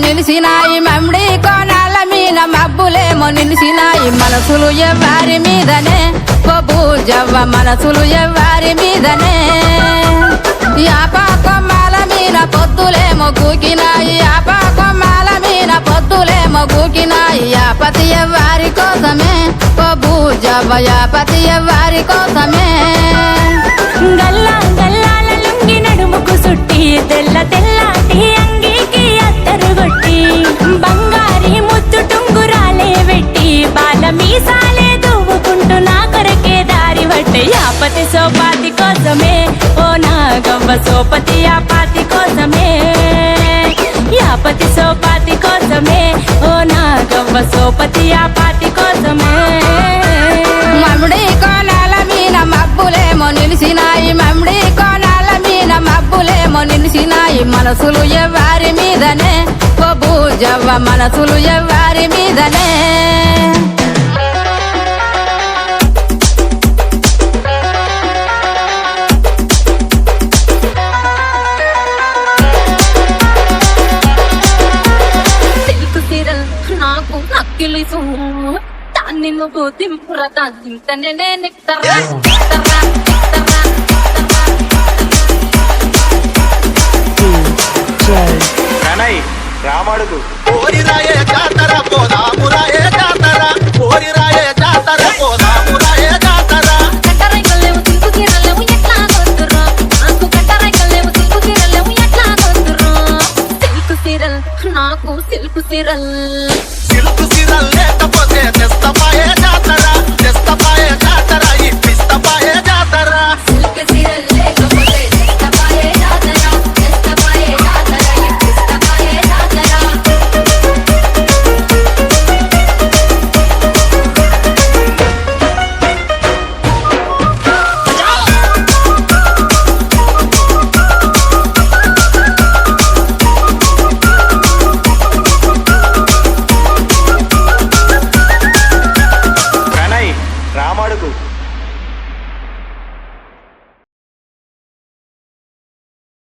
నిలిసినాయి మమ్మిడి కోణాల మీద మబ్బులేమో నిలిసినాయి మనసులు ఎవ్వారి మీదనే బూజవ్వ మనసులు ఎవ్వారి మీదనే యాప కొమ్మాల మీద పొద్దులేమో కూకినాయి యాప కొమ్మాల మీద పొద్దులేమో కూకినాయి యాపతి ఎవ్వారి కోసమే బూజవ్వ యాపతి ఎవ్వారి కోసమే గల్లా గల్లాల లుంగి నడుముకు సుట్టి తెల్ల తెల్లాటి అంగీకి అత్తరు కొట్టి బంగారి ముద్దు టుంగురాలే వెట్టి బాల మీసాలే దువ్వుకుంటూ నా కొరకే దారి పట్టే యాపతి సోపాతి కోసమే ఓ నా గవ్వ సోపతి యాపాతి కోసమే యాపతి సోపాతి కోసమే ఓ నా గవ్వ సోపతి యాపాతి కోసమే మమ్మిడి కోణాల మీద మబ్బులేమో నిలిసినాయి మమ్మిడి కోణాల మీద మబ్బులేమో నిలిసినాయి మనసులు ఎవ్వారి మీదనే బూజవ్వ మనసులు ఎవ్వారి మీదనే సిల్క్ సీరల్ నాకు నక్కిలిసు దాన్ని నువ్వు దింపురతా తింటనే నెక్తరా ప్రణయ్ రామడుగు ఓరిరాయే జాతర పోదామురాయే జాతర ఓరిరాయే జాతర పోదామురాయే జాతర కట్టరైకలేవు సిల్క్ సీరలేవు ఎట్లా కొందురు నాకు కట్టరైకలేవు సిల్క్ సీరలేవు ఎట్లా కొందురు సిల్క్ సీరల్ నాకు సిల్క్ సీరల్ సిల్కు సిరల్ లేకపోతే తెస్తపాయే జాతర తెస్తపాయే జాతర ఇప్పిస్తపాయే జాతర సిల్క్ సీరల్ లేకపోతే తెస్తపాయే జాతర తెస్తపాయే జాతర ఇప్పిస్తపాయే జాతర ప్రణయ్ రామడుగు